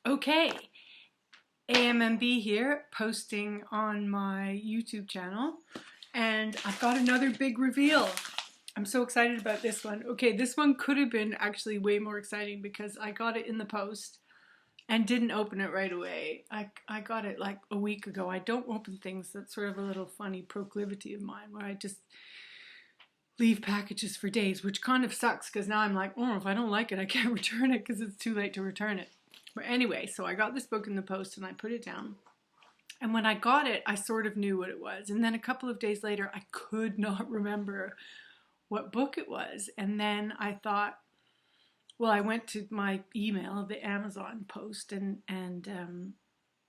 Okay, Eh-MMB here, posting on my YouTube channel, and I've got another big reveal. I'm so excited about this one. Okay, this one could have been actually way more exciting because I got it in the post and didn't open it right away. I got it like a week ago. I don't open things. That's sort of a little funny proclivity of mine where I just leave packages for days, which kind of sucks because now I'm like, oh, if I don't like it, I can't return it because it's too late to return it. But anyway, so I got this book in the post and I put it down. And when I got it, I sort of knew what it was. And then a couple of days later, I could not remember what book it was. And then I thought, well, I went to my email, the Amazon post, and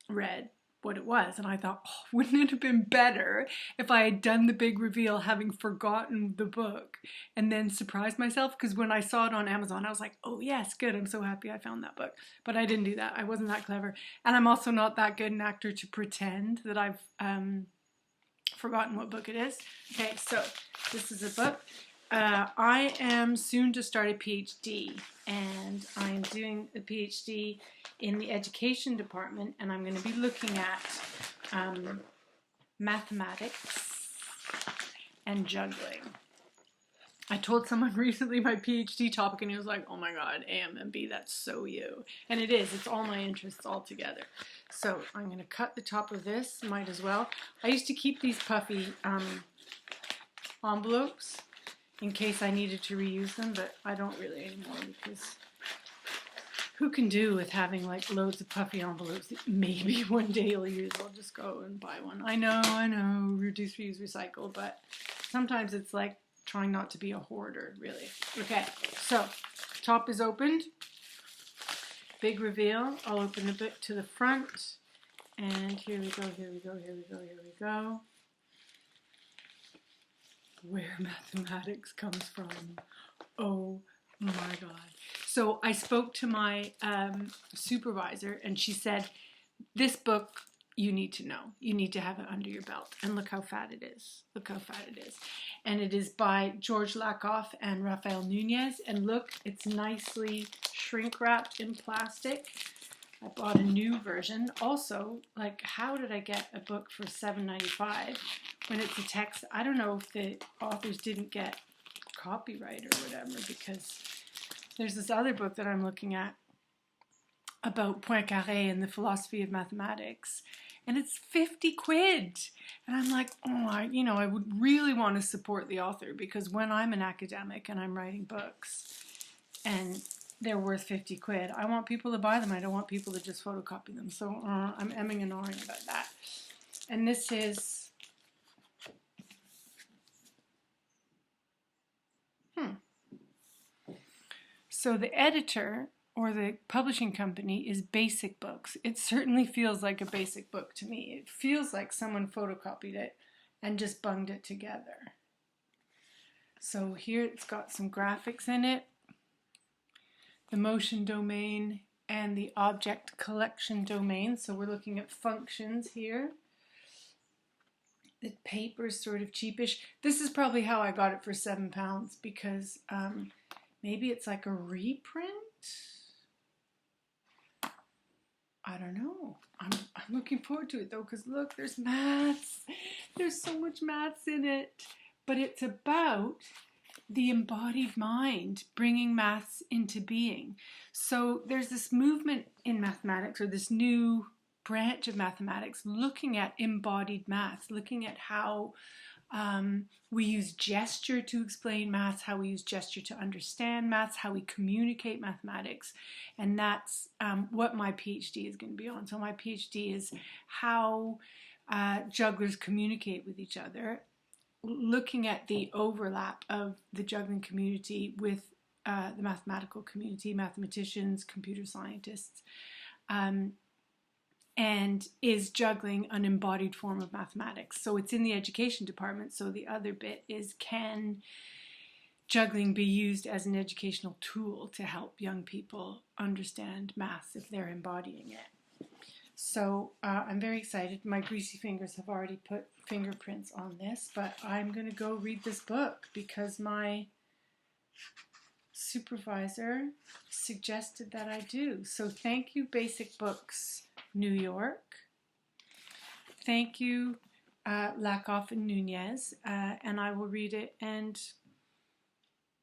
read what it was. And I thought, oh, wouldn't it have been better if I had done the big reveal having forgotten the book and then surprised myself? Because when I saw it on Amazon, I was like, oh yes, good, I'm so happy I found that book. But I didn't do that. I wasn't that clever. And I'm also not that good an actor to pretend that I've forgotten what book it is. Okay, so this is a book. I am soon to start a PhD, and I am doing a PhD in the education department, and I'm going to be looking at mathematics and juggling. I told someone recently my PhD topic, and he was like, oh my god, Eh-MMB, that's so you. And it is, it's all my interests all together. So I'm going to cut the top of this, might as well. I used to keep these puffy envelopes in case I needed to reuse them, but I don't really anymore because who can do with having like loads of puffy envelopes that maybe one day you'll use? I'll just go and buy one. I know, reduce, reuse, recycle, but sometimes it's like trying not to be a hoarder, really. Okay, so top is opened. Big reveal. I'll open a bit to the front. And here we go, here we go, here we go, here we go. Where mathematics comes from. Oh my god. So I spoke to my supervisor and she said, this book you need to know. You need to have it under your belt. And look how fat it is. Look how fat it is. And it is by George Lakoff and Rafael Nunez. And look, it's nicely shrink wrapped in plastic. I bought a new version. Also, like, how did I get a book for $7.95 when it's a text? I don't know if the authors didn't get copyright or whatever, because there's this other book that I'm looking at about Poincaré and the philosophy of mathematics, and it's 50 quid. And I'm like, oh, I would really want to support the author, because when I'm an academic and I'm writing books and they're worth 50 quid, I want people to buy them. I don't want people to just photocopy them. So I'm emming and ahhing about that. And this is, so the editor or the publishing company is Basic Books. It certainly feels like a basic book to me. It feels like someone photocopied it and just bunged it together. So here it's got some graphics in it, the motion domain and the object collection domain. So we're looking at functions here. The paper's sort of cheapish. This is probably how I got it for £7 because maybe it's like a reprint. I don't know. I'm looking forward to it though, because look, there's maths. There's so much maths in it. But it's about the embodied mind, bringing maths into being. So there's this movement in mathematics, or this new branch of mathematics, looking at embodied maths, looking at how we use gesture to explain maths, how we use gesture to understand maths, how we communicate mathematics. And that's what my PhD is going to be on. So my PhD is how jugglers communicate with each other, looking at the overlap of the juggling community with the mathematical community, mathematicians, computer scientists, and is juggling an embodied form of mathematics. So it's in the education department. So the other bit is, can juggling be used as an educational tool to help young people understand maths if they're embodying it? So I'm very excited. My greasy fingers have already put fingerprints on this, but I'm going to go read this book because my supervisor suggested that I do. So thank you, Basic Books, New York. Thank you, Lakoff and Nunez, and I will read it and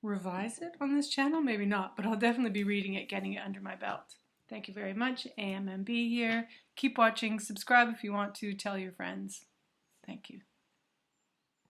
revise it on this channel. Maybe not, but I'll definitely be reading it, getting it under my belt. Thank you very much. Eh-MMB here. Keep watching. Subscribe if you want to. Tell your friends. Thank you.